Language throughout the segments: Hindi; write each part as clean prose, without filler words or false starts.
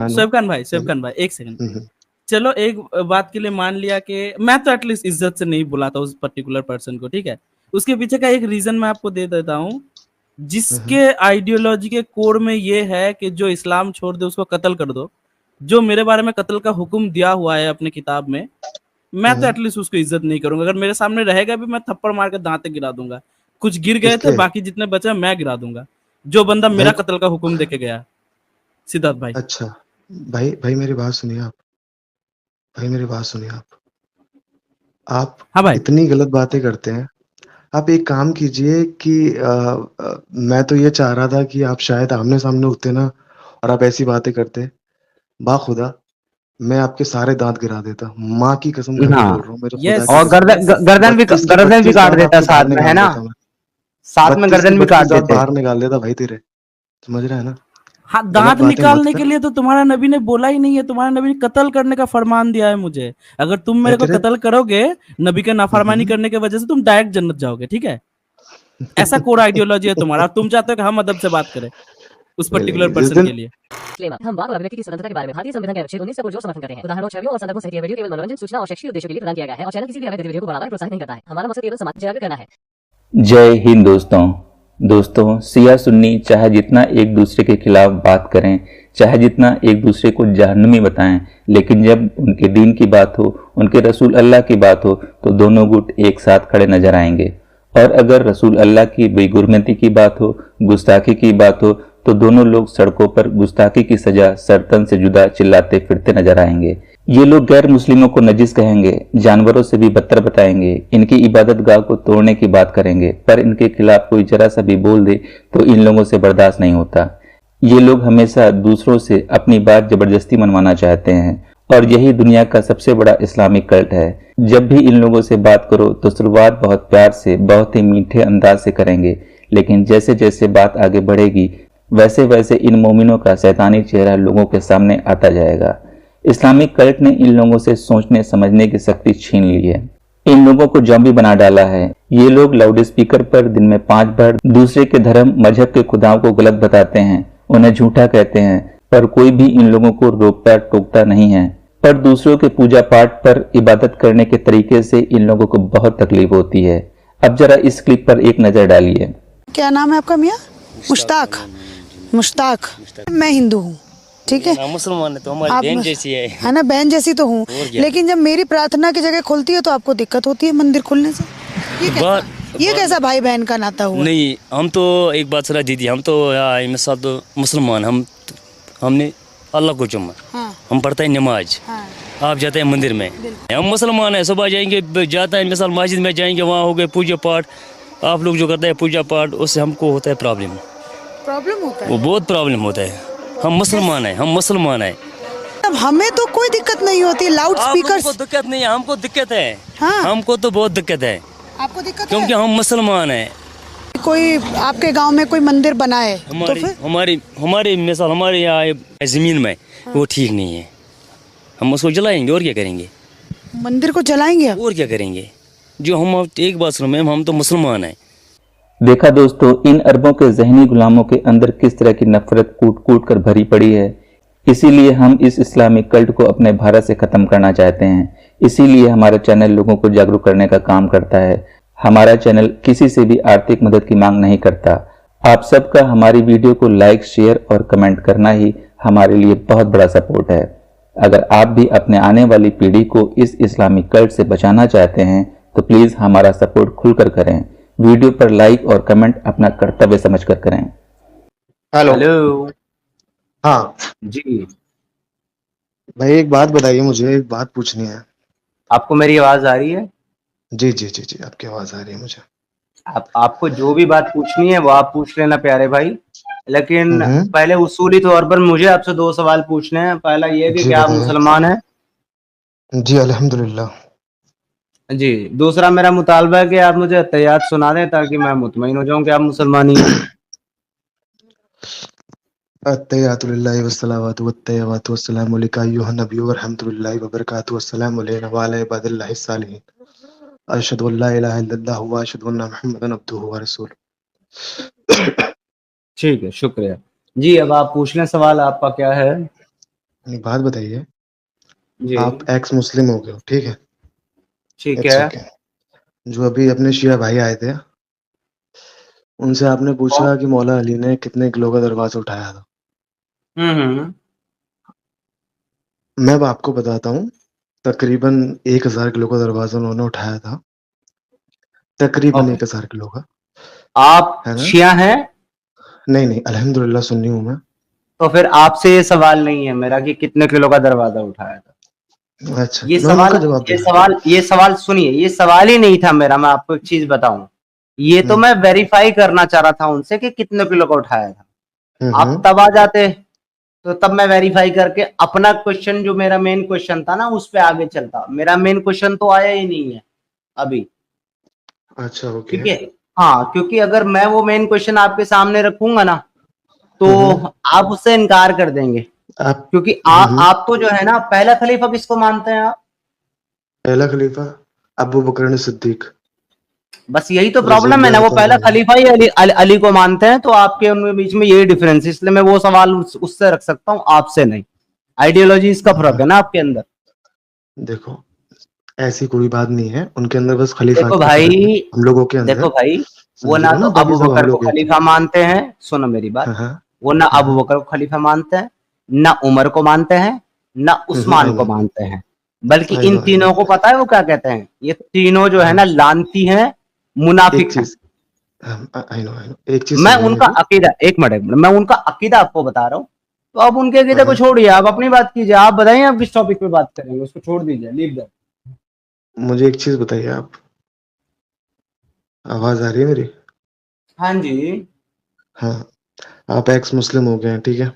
मानो। शोएब खान भाई एक सेकंड। हम्म, चलो एक बात के लिए मान लिया कि मैं तो एटलीस्ट इज्जत से नहीं बुलाता उस पर्टिकुलर पर्सन को, ठीक है। उसके पीछे का एक रीजन मैं आपको दे देता हूँ। हम्म, जिसके आइडियोलॉजी के कोर में ये है कि जो इस्लाम छोड़ दे उसको कत्ल कर दो, जो मेरे बारे में कत्ल का हुक्म दिया हुआ है अपने किताब में, मैं तो हम्म। एटलीस्ट उसको इज्जत नहीं करूंगा। अगर मेरे सामने रहेगा भी मैं थप्पड़ मार के दांत गिरा दूंगा। कुछ गिर गए थे, किसके? बाकी जितने बचे मैं गिरा दूंगा। जो बंदा मेरा भाई, कत्ल का हुक्म देके गया। सिद्धार्थ भाई। अच्छा, भाई भाई मेरी बात सुनिए आप। भाई मेरी बात सुनिए आप हाँ भाई। इतनी गलत बातें करते हैं। आप एक काम कीजिए कि मैं तो ये चाह रहा था कि आप शायद आमने-सामने होते ना और आप ऐसी बातें करते, बाखुदा मैं आपके सारे दाँत गिरा देता। माँ की कसम खा के बोल हाँ, रहा हूँ, मेरे खुदा यस की और कसम। यस। बत्तीस के गर्दन भी 32 काट दाँत देता आपके बाहर साथ में, है निकाल ना? देता मैं। साथ में 32 के गर्दन भी 32 काट दाँत देते। बाहर निकाल देता भाई तेरे। समझ रहा है ना? हाँ, गलत दांत बातें मत निकालने के कर। लिए तो तुम्हारा नबी ने बोला ही नहीं है। तुम्हारा नबी ने कत्ल करने का फरमान दिया है मुझे। अगर तुम मैं मेरे को तेरे कत्ल करोगे नबी के हुँ, नाफरमानी हुँ। करने की वजह से, तुम डायरेक्ट जन्नत जाओगे, ठीक है। ऐसा कोर आइडियोलॉजी है तुम्हारा, और तुम चाहते हो कि हम अदब से बात करें उस पर्टिकुलर मिलेंगे जिस पर्सन दिन। के लिए। हम वाक और अभिव्यक्ति की स्वतंत्रता के बारे में भारतीय संविधान के अनुच्छेद 19 का पुरजोर समर्थन करते हैं। उदाहरणों, छवियों और संदर्भों सहित यह वीडियो केवल मनोरंजन, सूचना और शैक्षिक उद्देश्यों के लिए प्रदान किया गया है और चैनल किसी भी अवैध गतिविधियों को बढ़ावा या प्रोत्साहित नहीं करता है। हमारा मकसद केवल समाज जागरूक करना है। जय हिंद दोस्तों, सिया सुन्नी चाहे जितना एक दूसरे के खिलाफ बात करें, चाहे जितना एक दूसरे को जहन्नमी बताएं, लेकिन जब उनके दीन की बात हो, उनके रसूल अल्लाह की बात हो, तो दोनों गुट एक साथ खड़े नजर आएंगे। और अगर रसूल अल्लाह की बेगुरमती की बात हो, गुस्ताखी की बात हो, तो दोनों लोग सड़कों पर गुस्ताखी की सजा सरतन से जुदा चिल्लाते फिरते नजर आएंगे। ये लोग गैर मुस्लिमों को नजिस कहेंगे, जानवरों से भी बदतर बताएंगे, इनकी इबादत गाह को तोड़ने की बात करेंगे, पर इनके खिलाफ कोई जरा सा भी बोल दे तो इन लोगों से बर्दाश्त नहीं होता। ये लोग हमेशा दूसरों से अपनी बात जबरदस्ती मनवाना चाहते हैं, और यही दुनिया का सबसे बड़ा इस्लामिक कल्ट है। जब भी इन लोगों से बात करो तो शुरुआत बहुत प्यार से, बहुत ही मीठे अंदाज से करेंगे, लेकिन जैसे जैसे बात आगे बढ़ेगी वैसे वैसे इन मोमिनों का शैतानी चेहरा लोगों के सामने आता जाएगा। इस्लामिक कल्ट ने इन लोगों से सोचने समझने की शक्ति छीन ली है, इन लोगों को जॉम्बी बना डाला है। ये लोग लाउड स्पीकर पर दिन में 5 बार दूसरे के धर्म मजहब के खुदाओं को गलत बताते हैं, उन्हें झूठा कहते हैं, पर कोई भी इन लोगों को रोकता टोकता नहीं है। पर दूसरों के पूजा पाठ पर इबादत करने के तरीके से इन लोगों को बहुत तकलीफ होती है। अब जरा इस क्लिप पर एक नजर डालिए। क्या नाम है आपका मियाँ? मुश्ताक। मुश्ताक। मैं हिंदू हूँ, ठीक है। मुसलमान है तो हमारी आप बहन जैसी है ना, बहन जैसी तो हूँ, लेकिन जब मेरी प्रार्थना की जगह खुलती है तो आपको दिक्कत होती है मंदिर खुलने से। ये कैसा भाई बहन का नाता हुआ? नहीं, हम तो एक बात सुना दीदी, हम तो मिसाल तो मुसलमान, हमने अल्लाह को चुमा। हाँ। हम पढ़ते हैं नमाज। हाँ। आप जाते हैं मंदिर में, हम मुसलमान हैं, सुबह जाएंगे, जाते हैं मिसाल मस्जिद में जाएंगे, वहाँ हो गए पूजा पाठ। आप लोग जो करते हैं पूजा पाठ, उससे हमको होता है प्रॉब्लम होता है, वो बहुत प्रॉब्लम होता है। हम मुसलमान हैं। अब हमें तो कोई दिक्कत नहीं होती, लाउड स्पीकर। आपको दिक्कत नहीं है, हमको दिक्कत है। हाँ। हमको तो बहुत दिक्कत है, आपको दिक्कत क्योंकि हम मुसलमान हैं। कोई आपके गांव में कोई मंदिर बना है तो फिर हमारी मिसाल हमारे यहाँ जमीन में वो ठीक नहीं है, हम उसको जलाएंगे और क्या करेंगे? मंदिर को जलाएंगे आप? और क्या करेंगे? जो हम एक बात सुनो मैम, हम तो मुसलमान हैं। देखा दोस्तों, इन अरबों के जहनी गुलामों के अंदर किस तरह की नफरत कूट कूट कर भरी पड़ी है। इसीलिए हम इस इस्लामिक कल्ट को अपने भारत से खत्म करना चाहते हैं। इसीलिए हमारा चैनल लोगों को जागरूक करने का काम करता है। हमारा चैनल किसी से भी आर्थिक मदद की मांग नहीं करता। आप सबका हमारी वीडियो को लाइक, शेयर और कमेंट करना ही हमारे लिए बहुत बड़ा सपोर्ट है। अगर आप भी अपने आने वाली पीढ़ी को इस इस्लामिक कल्ट से बचाना चाहते हैं तो प्लीज हमारा सपोर्ट खुलकर करें। वीडियो पर लाइक और कमेंट अपना कर्तव्य समझकर करें। हेलो। हाँ जी, भाई, एक बात बताइए, मुझे एक बात पूछनी है। आपको मेरी आवाज आ रही है? जी जी जी जी, आपकी आवाज आ रही है मुझे। आपको जो भी बात पूछनी है वो आप पूछ लेना प्यारे भाई, लेकिन हम्म। पहले उसूली तौर पर मुझे आपसे 2 सवाल पूछने हैं। पहला ये कि जी क्या आप बताइए। मुसलमान हैं? जी अल्हम्दुलिल्लाह। जी। दूसरा मेरा मुतालबा है कि आप मुझे अत्तहियात सुना दें ताकि मैं मुतमईन हो जाऊं कि आप मुसलमान ही हैं। अत्तहियातु लिल्लाहि वस्सलावातु वत्तय्यबातु वस्सलामु अलैका अय्युहन नबिय्यु व रहमतुल्लाहि व बरकातुहू वस्सलामु अलैना व अला इबादिल्लाहि सालिहीन। अशहदु अल्ला इलाहा इल्लल्लाहु व अशहदु अन्ना मुहम्मदन अब्दुहु व रसूलुहु। ठीक है, शुक्रिया। जी, अब आप पूछ लें, सवाल आपका क्या है? एक बात बताइए, जी आप एक्स मुस्लिम हो गए हो, ठीक है? ठीक इट्स है। ओके। जो अभी अपने शिया भाई आए थे, उनसे आपने पूछा कि मौला अली ने कितने किलो का दरवाज़ा उठाया था? हम्म। मैं अब आपको बताता हूँ, तकरीबन 1000 किलो का दरवाज़ा उन्होंने उठाया था। तकरीबन ओके, 1000 किलो का, आप है ना? शिया हैं? नहीं, नहीं, अल्हम्दुलिल्लाह सुन्नी हूँ मैं। तो फिर आपसे ये सवाल नहीं है मेरा कि कितने किलो का दरवाजा उठाया था। अच्छा, मैं उनका जवाब दे रहा हूँ। ये सवाल सुनिए, ये सवाल ही नहीं था मेरा। मैं आपको एक चीज बताऊं, ये तो हुँ, मैं वेरीफाई करना चाह रहा था उनसे कि कितने किलो का उठाया था। हुँ, आप हुँ। तब आ जाते तो तब मैं वेरीफाई करके अपना क्वेश्चन, जो मेरा मेन क्वेश्चन था ना, उस पे आगे चलता। मेरा मेन क्वेश्चन तो आया ही नहीं है अभी। अच्छा, ओके। ठीक है। हाँ, क्योंकि अगर मैं वो मेन क्वेश्चन आपके सामने रखूंगा ना, तो हुँ, हुँ। आप उससे इनकार कर देंगे। आप क्योंकि हुँ, हुँ। आप तो जो है ना, पहला खलीफा किसको मानते हैं आप? पहला खलीफा अबू बकर सिद्दीक, बस यही तो प्रॉब्लम है ना, रज़ियल्लाहु वो तआला पहला अन्हु। खलीफा ही अली को मानते हैं। तो आपके उनके बीच में यही डिफरेंस है, इसलिए मैं वो सवाल उससे रख सकता हूँ, आपसे नहीं। आइडियोलॉजी इसका फर्क है ना आपके अंदर। देखो, ऐसी कोई बात नहीं है, उनके अंदर बस देखो खलीफात का भाई, फ़र्क है, हम लोगों के देखो अंदर। भाई, वो समझ रहे ना हो तो ना? बाकी अबू सब हम बकर को लोग एक हैं। खलीफा मानते हैं, सुनो मेरी बात। हाँ, हाँ। वो ना हाँ, अबू हाँ। बकर को खलीफा मानते हैं, ना उमर को मानते हैं, ना हुँ, हुँ, उस्मान आई को नो, मानते हैं। बल्कि आई इन नो, आई नो। तीनों को पता है वो क्या कहते हैं? ये तीनों जो है हाँ, ना, लानती हैं, एक मुनाफिक हैं। चीज़ आई नो, आई नो। एक चीज़ मैं सुनिए उनका मेरी। अकीदा, एक मिनट, मैं उनका अकीदा आपको बता रहा हूँ। तो अब उनके हाँ, अकीदे को हाँ। छोड़िए, आप अपनी बात कीजिए। आप बताइए आप किस टॉपिक पे बात करेंगे, उसको छोड़ दीजिए, लीव दैट। मुझे एक चीज़ बताइए आप, आवाज़ आ रही है मेरी? हाँ जी। हाँ, आप एक्स मुस्लिम हो गए हैं, ठीक है?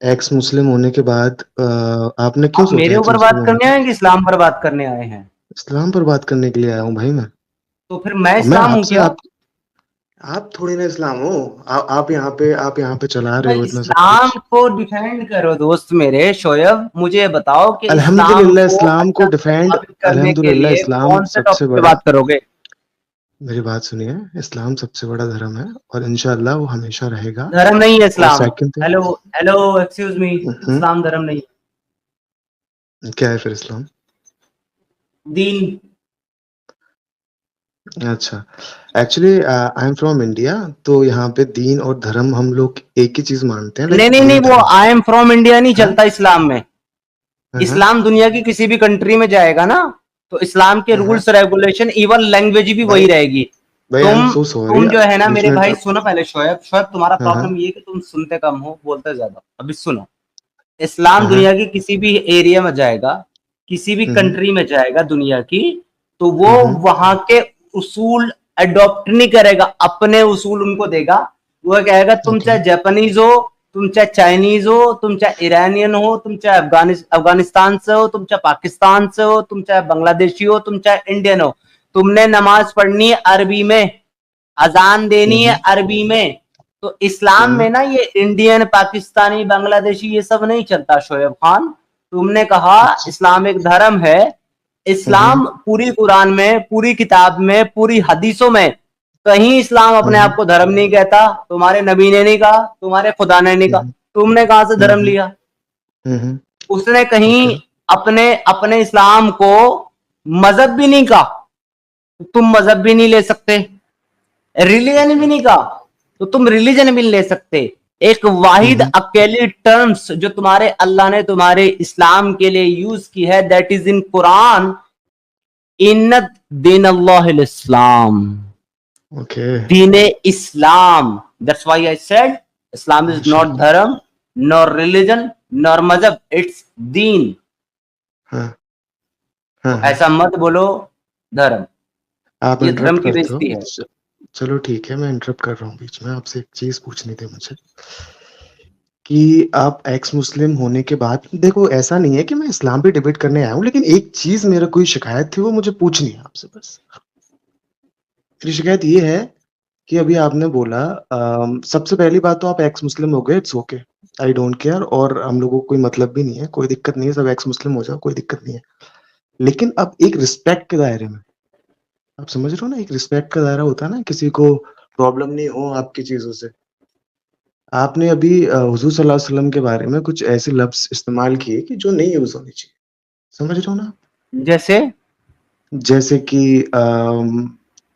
एक्स मुस्लिम होने के बाद आपने क्यों आप सोचा मेरे एक्स ऊपर मुस्लिम बात होने करने का? आए हैं कि इस्लाम पर बात करने आए हैं? इस्लाम पर बात करने के लिए आया हूँ भाई मैं। तो फिर मैं अब मैं इस्लाम हूँ आपसे क्या? आप थोड़ी ना इस्लाम हो। आप यहाँ पे चला रहे मैं हो इतना सब इस्लाम कुछ। को डिफेंड करो दोस्त मेरे। शोएब, मुझे ये बताओ कि इस्लाम अल्हम्दुलिल्लाह को इस्लाम को अच्छा से डिफेंड साबित करने के अल्हम्दुलिल्लाह लिए इस्लाम कौन से सबसे टॉपिक पे बड़ा बात करोगे? मेरी बात सुनिए, इस्लाम सबसे बड़ा धर्म है और इंशाअल्लाह वो हमेशा रहेगा। धर्म नहीं है और इस्लाम। Second thing hello, hello, excuse me, इस्लाम धर्म नहीं है। क्या है फिर इस्लाम? दीन। अच्छा, actually I am from India, तो यहाँ पे दीन और धर्म हम लोग एक ही चीज़ मानते हैं, नहीं लाइक नहीं नहीं, दीन वो धर्म। आई एम फ्रॉम इंडिया नहीं हाँ? चलता इस्लाम में। हाँ, हाँ। इस्लाम दुनिया की किसी भी कंट्री में जाएगा ना, तो इस्लाम के हाँ, हाँ। रूल्स रेगुलेशन, इवन लैंग्वेज भी भाई वही रहेगी। भाई आई एम तुम सो सॉरी, तुम जो है ना बीच मेरे में भाई, इंटरप्ट। सुनो पहले। शोएब, शोएब, तुम्हारा हाँ, हाँ। प्रॉब्लम ये है कि तुम सुनते कम हो, बोलते ज्यादा। अभी सुनो, इस्लाम हाँ, हाँ। दुनिया की किसी भी एरिया में जाएगा, किसी भी हुँ, हुँ। कंट्री में जाएगा दुनिया की, तो वो हुँ, हुँ। वहां के उसूल अडॉप्ट नहीं करेगा, अपने उसूल उनको देगा। वो कहेगा तुम ओके। चाहे जापानीज हो, तुम चाहे चाइनीज हो, तुम चाहे ईरानियन हो, तुम चाहे अफगानिस्तान से हो, तुम चाहे पाकिस्तान से हो, तुम चाहे बांग्लादेशी हो, तुम चाहे इंडियन हो, तुमने नमाज पढ़नी है अरबी में, अजान हुँ, देनी है हुँ। अरबी में। तो इस्लाम हुँ, में ना ये इंडियन, पाकिस्तानी, बांग्लादेशी ये सब नहीं चलता शोएब खान। तुमने कहा अच्छा। इस्लाम एक धर्म है। हुँ, हुँ। इस्लाम पूरी कुरान में, पूरी किताब में, पूरी हदीसों में कहीं इस्लाम हुँ, अपने आप हुँ। को धर्म नहीं कहता। तुम्हारे नबी ने नहीं कहा, तुम्हारे खुदा ने नहीं हुँ, कहा। हुँ। तुमने कहां से हुँ, धर्म हुँ। लिया? हुँ, हुँ। उसने ओके। कहीं अपने अपने इस्लाम को मजहब भी नहीं कहा। तुम मजहब भी नहीं ले सकते, रिलीजन भी अच्छा। नहीं कहा, तो तुम रिलीजन भी नहीं ले सकते। एक हुँ, वाहिद हुँ। अकेली टर्म्स जो तुम्हारे अल्लाह ने तुम्हारे इस्लाम के लिए यूज की है, दैट इज इन कुरान। इन्नत दीन अल्लाह इस्लाम, ओके। दीन इस्लाम। That's why I said Islam is not माशाअल्लाह। धर्म, नॉर रिलीजन, नॉर मजहब, इट्स दीन। हाँ। हाँ, तो हाँ। ऐसा मत बोलो धर्म, आप ये धर्म इंटरप्ट की करते बेइज्जती हो। है। चलो ठीक है, मैं इंटरप्ट कर रहा हूँ बीच में। आपसे एक चीज़ पूछनी थी मुझे कि आप एक्स मुस्लिम होने के बाद देखो ऐसा नहीं है कि मैं इस्लाम पे डिबेट करने आया हूँ, लेकिन एक चीज़ मेरे को शिकायत थी, वो मुझे पूछनी है आपसे बस। मेरी शिकायत ये है कि अभी आपने बोला सबसे पहली बात तो आप एक्स मुस्लिम हो गए, it's okay, I don't care और हम लोगों को कोई मतलब भी नहीं है, कोई दिक्कत नहीं है, सब एक्स मुस्लिम हो जाओ, कोई दिक्कत नहीं है। लेकिन अब एक रिस्पेक्ट के दायरे में, आप समझ रहे हो ना, एक रिस्पेक्ट का दायरा होता है ना, किसी को प्रॉब्लम नहीं हो आपकी चीज़ों से। आपने अभी हुजूर सल्लल्लाहु अलैहि वसल्लम के बारे में कुछ ऐसे लफ्ज़ इस्तेमाल किए कि जो नहीं यूज़ होने चाहिए। समझ रहे हो ना? जैसे जैसे कि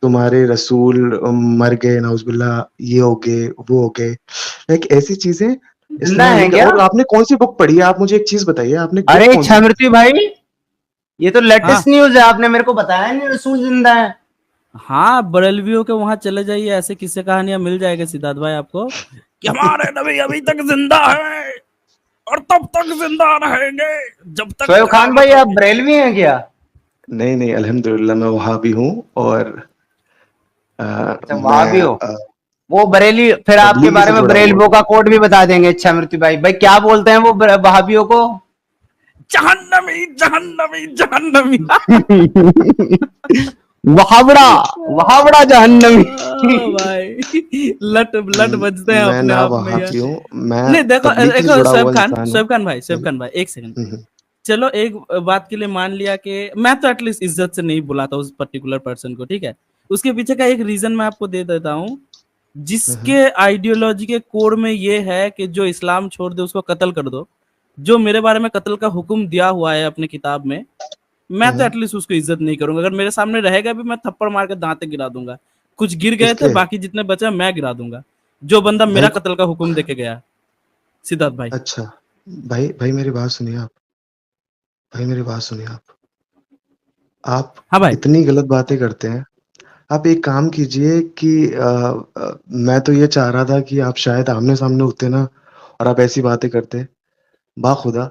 तुम्हारे रसूल मर गए नाउज़ुबिल्लाह, ये हो गए, वो हो गए। लाइक ऐसी चीज़ें जिंदा इस्तेमाल है नहीं किया। क्या? और आपने कौन-सी बुक पढ़ी है? आप मुझे एक चीज़ बताइए, आपने बुक अरे कौन-सी पढ़ी? छामृति भाई, ये तो हाँ लेटेस्ट न्यूज है, आपने मेरे को बताया नहीं रसूल जिंदा है। हाँ, बरेलवियों के वहां चले जाइए, ऐसे किस्से कहानियां मिल जाएगा सिद्धार्थ भाई आपको कि हमारे नबी अभी तक जिंदा है और तब तक जिंदा रहेंगे जब तक शोएब खान कयामत भाई, आप होगी। बरेलवी हैं क्या? नहीं, नहीं, अल्हम्दुलिल्लाह मैं वहाबी हूँ और अच्छा, वहां भी मैं हो। वो बरेली, फिर आपके तबलीगी बारे से में जुड़ा हुआ बरेलवियों हूँ। का कोड भी बता देंगे छामृति भाई। भाई क्या बोलते हैं वो वहाबियों को? जहन्नमी जहन्नमी जहन्नमी। वहावड़ा, वहावड़ा जहन्नमी। भाई लट लट बजते हैं मैं अपने ना आप में यार। वहाबी हूँ, मैं नहीं देखो तबलीगी से देखो जुड़ा शोएब हुआ खान, इंसान हूँ। शोएब खान भाई, शोएब हुँ, खान भाई, एक सेकंड। हुँ, हुँ, चलो एक बात के लिए मान लिया कि मैं तो एटलीस्ट इज्जत से नहीं बुलाता उस पर्टिकुलर पर्सन को, ठीक है। उसके पीछे का एक रीजन मैं आपको दे देता हूँ, हुँ, हुँ, जिसके आइडियोलॉजी के कोर में ये है कि जो इस्लाम छोड़ दे उसको कत्ल कर दो, जो मेरे बारे में कत्ल का हुक्म दिया हुआ है अपने किताब में, मैं तो हुँ। एटलीस्ट उसको इज्जत नहीं करूंगा। अगर मेरे सामने रहेगा भी मैं थप्पड़ मार के दांत गिरा दूंगा। कुछ गिर गए थे, किसके? बाकी जितने बचे मैं गिरा दूंगा, जो बंदा भाई मेरा कत्ल का हुक्म देके गया। सिद्धार्थ भाई। अच्छा, भाई भाई मेरी बात सुनिए आप, भाई मेरी बात सुनिए आप। आप हाँ भाई। इतनी गलत बातें करते हैं। आप एक काम कीजिए कि मैं तो ये चाह रहा था कि आप शायद आमने-सामने होते ना और आप ऐसी बातें करते, बाख़ुदा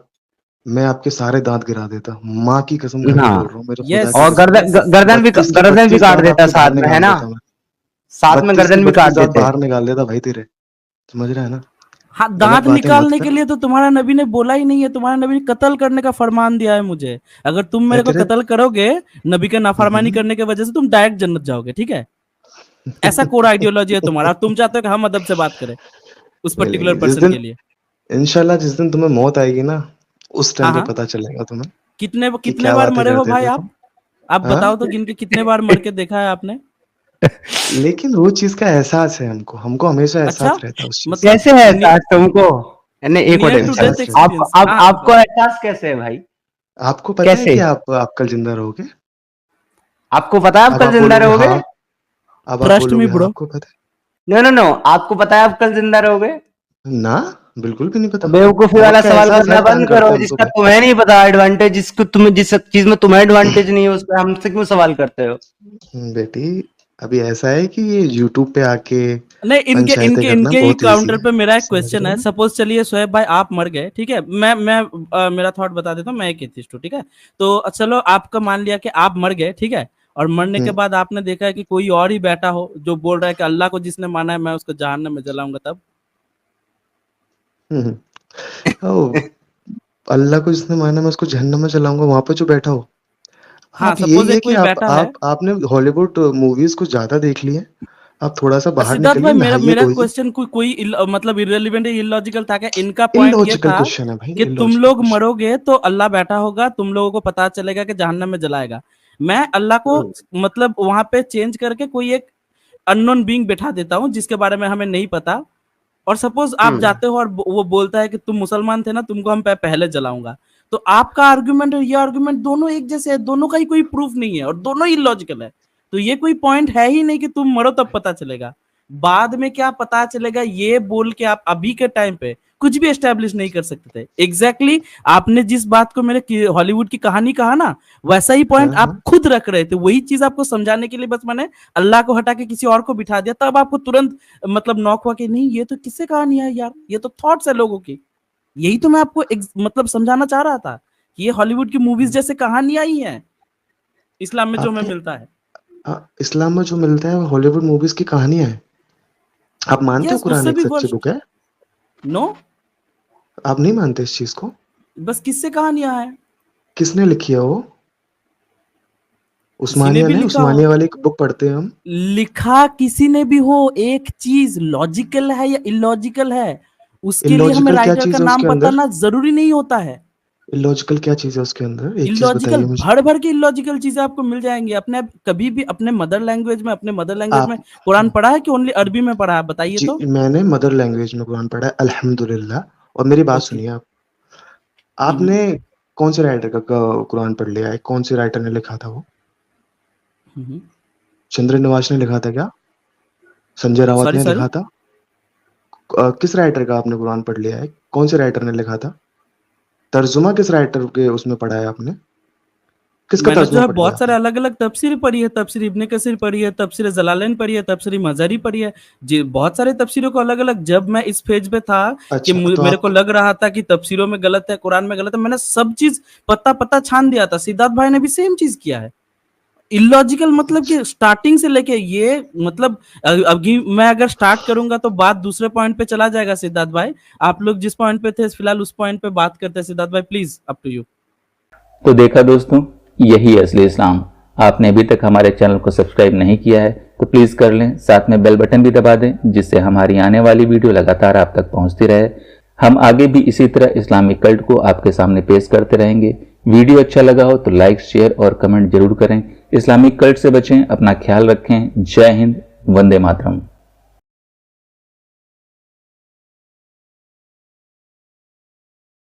मैं आपके सारे दाँत गिरा देता। माँ की कसम खा के हाँ, बोल रहा हूँ, मेरे खुदा यस की और कसम। यस। गर्दन भी 32 के 32 काट दाँत देता आपके बाहर साथ में, है निकाल ना? देता मैं। साथ में 32 के गर्दन भी काट 32 दाँत देते। बाहर निकाल देता भाई तेरे। समझ रहा है ना? हाँ, गलत दांत बातें मत निकालने के कर। लिए तो तुम्हारा नबी ने बोला ही नहीं है, तुम्हारा नबी ने कत्ल करने का फरमान दिया है मुझे। अगर तुम मैं मेरे को तेरे कत्ल करोगे नबी के हुँ, नाफरमानी हुँ। करने की वजह से, तुम डायरेक्ट जन्नत जाओगे, ठीक है। ऐसा कोर आइडियोलॉजी है तुम्हारा, तुम चाहते हो कि हम अदब से बात करें उस कोई पर्टिकुलर नहीं, जिस पर्सन दिन के लिए। इंशाल्लाह जिस दिन तुम्हें मौत आएगी ना, उस हाँ टाइम पे हाँ। पता चलेगा तुम्हें कितने कि कितने क्या बार बातें मरे हो करते भाई थे आप? तुम। आप बताओ हाँ? तो, गिन के कितने बार मर के देखा है आपने? लेकिन वो चीज़ का एहसास है हमको, हमको हमेशा अच्छा, एहसास रहता है उस चीज़ का। कैसे है एहसास तुमको? नहीं, एक नियर मिनट, टू डेथ एहसास रहता है। एक्सपीरियंस। हाँ आपको एहसास कैसे है भाई? आपको पता है कैसे? कि आप कल ज़िंदा रहोगे? आपको पता है आप अब कल आप जिंदा बोलोगे रहोगे? हाँ, अब आप ट्रस्ट मी बोलोगे हाँ, ब्रो। आपको पता है। नो नो नो, आपको पता है आप कल जिंदा रहोगे? ना, बिल्कुल भी नहीं तो पता। बेवकूफी मौत वाला का सवाल एहसास करना हर टाइम बंद करते करो। हैं हम तो जिसका भाई। तुम्हें नहीं पता एडवांटेज, जिसको तुम्हें, जिस चीज में तुम्हें एडवांटेज नहीं है, उस पर हमसे क्यों सवाल करते हो? बेटी, अभी ऐसा है कि ये यूट्यूब पे आके नहीं, इनके पंचायतें इनके करना इनके ही बहुत ईज़ी काउंटर है। पे मेरा एक समझ क्वेश्चन रहे हो है। ना? सपोज चलिए शोएब भाई आप मर गए, ठीक है। मैं मेरा थॉट बता देता हूँ, मैं एक एथिस्ट हूँ, ठीक है। तो चलो आपका मान लिया कि आप मर गए, ठीक है। और मरने हुँ, के बाद आपने देखा है कि कोई और ही बैठा हो जो बोल रहा है कि अल्लाह को जिसने माना है मैं उसको जहन्नम में जलाऊंगा, तब? हुँ, हुँ। ओह! अल्लाह को जिसने माना मैं उसको जहन्नम में जलाऊँगा, वहाँ पे जो बैठा हो। हाँ, आप सपोज यही है एक कि कोई बैठा है। आपने हॉलीवुड मूवीज़ कुछ ज़्यादा देख ली हैं। आप थोड़ा-सा बाहर सिद्धार्थ निकलिए, भाई, मेरा नहाइए मेरा धोइए। क्वेश्चन कोई मतलब इररिलेवेंट इलॉजिकल था क्या? इनका पॉइंट ये इलॉजिकल था क्वेश्चन है भाई, कि तुम इलॉजिकल लोग क्वेश्चन। मरोगे तो अल्लाह बैठा होगा, तुम लोगों को पता चलेगा कि जहन्नम में जलाएगा। मैं अल्लाह को हुँ, मतलब वहां पे चेंज करके कोई एक अननोन बीइंग बैठा देता हूँ जिसके बारे में हमें नहीं पता। और सपोज आप हम्म। जाते हो और वो बोलता है कि तुम मुसलमान थे ना, तुमको हम पहले जलाऊंगा। तो आपका आर्गुमेंट और ये आर्गुमेंट दोनों एक जैसे है, दोनों का ही कोई प्रूफ नहीं है और दोनों ही लॉजिकल है। तो ये कोई पॉइंट है ही नहीं कि तुम मरो तब पता चलेगा, बाद में क्या पता चलेगा, ये बोल के आप अभी के टाइम पे कुछ भी एस्टेब्लिश नहीं कर सकते थे। एग्जैक्टली आपने जिस बात को मेरे हॉलीवुड की कहानी कहा ना, वैसा ही हाँ, पॉइंट आप हाँ। खुद रख रहे थे। वही चीज आपको समझाने के लिए बस मैंने अल्लाह को हटा के किसी और को बिठा दिया, तब आपको तुरंत मतलब नॉक हुआ कि नहीं ये तो किससे कहानी है यार, ये तो थॉट्स है लोगों की। यही तो मैं आपको मतलब समझाना चाह रहा था कि ये हॉलीवुड की मूवीज जैसे कहानियां ही हैं इस्लाम में जो हमें आपने मिलता है। इस्लाम में जो मिलता है वो हॉलीवुड मूवीज़ की कहानियाँ हैं। आप मानते हो यस, कुरान उससे एक भी सच्ची वर्ष। बुक है? नो, आप नहीं मानते इस चीज़ को? बस किससे कहानियां हैं, किसने लिखी है वो? किसी ने उस्मानिया भी ने, लिखा हो, उस्मानिया वाली एक बुक पढ़ते हैं हम। लिखा किसी ने भी हो, एक चीज लॉजिकल है या इलॉजिकल है, उसके लिए हमें इलॉजिकल क्या राइटर का चीज़ है नाम उसके अंदर? बताना जरूरी नहीं होता है। इलॉजिकल क्या चीज है उसके अंदर, एक चीज इलॉजिकल बताइए मुझे। भर भर के इलॉजिकल चीजें आपको मिल जाएंगी। अपने कभी भी अपने मदर लैंग्वेज में कुरान पढ़ा है कि ओनली अरबी में पढ़ा है, बताइए जी, तो। मैंने मदर लैंग्वेज में कुरान पढ़ा है अल्हम्दुलिल्लाह। और मेरी बात ओके। सुनिए आप, आपने कौन से राइटर का कुरान पढ़ लिया है? कौन से राइटर ने लिखा था वो? चंद्र निवास ने लिखा था क्या? संजय रावत सॉरी ने सॉरी। लिखा था? किस राइटर का आपने कुरान पढ़ लिया है? कौन से राइटर ने लिखा था? तर्जुमा किस राइटर के उसमें पढ़ा है आपने? किसका मैंने जो तर्जुमा है पढ़ लिया बहुत सारे आपने? अलग अलग तफसीर पढ़ी है, तफसीर इब्ने कसीर पढ़ी है, तफसीर जलालैन पढ़ी है, तफसीर मज़ारी पढ़ी है जी। बहुत सारे तफसीरों को अलग अलग, जब मैं इस फेज पे था कि अच्छा, तो मेरे आप को लग रहा था कि तफसीरों में गलत है, कुरान में गलत है, मैंने सब चीज पता पता छान दिया था। सिद्धार्थ भाई ने भी सेम चीज किया है। इलॉजिकल मतलब कि स्टार्टिंग से लेके ये मतलब अभी मैं अगर स्टार्ट करूंगा तो बात दूसरे पॉइंट पे चला जाएगा। सिद्धार्थ भाई, आप लोग जिस पॉइंट पे थे फिलहाल उस पॉइंट पे बात करते हैं। सिद्धार्थ भाई प्लीज, अप टू यू। तो देखा दोस्तों, यही असली इस्लाम। आपने अभी तक हमारे चैनल को सब्सक्राइब नहीं किया है तो प्लीज कर लें, साथ में बेल बटन भी दबा दें, जिससे हमारी आने वाली वीडियो लगातार आप तक पहुंचती रहे। हम आगे भी इसी तरह इस्लामिक कल्ट को आपके सामने पेश करते रहेंगे। वीडियो अच्छा लगा हो तो लाइक, शेयर और कमेंट जरूर करें। इस्लामिक कल्ट से बचें, अपना ख्याल रखें। जय हिंद, वंदे मातरम।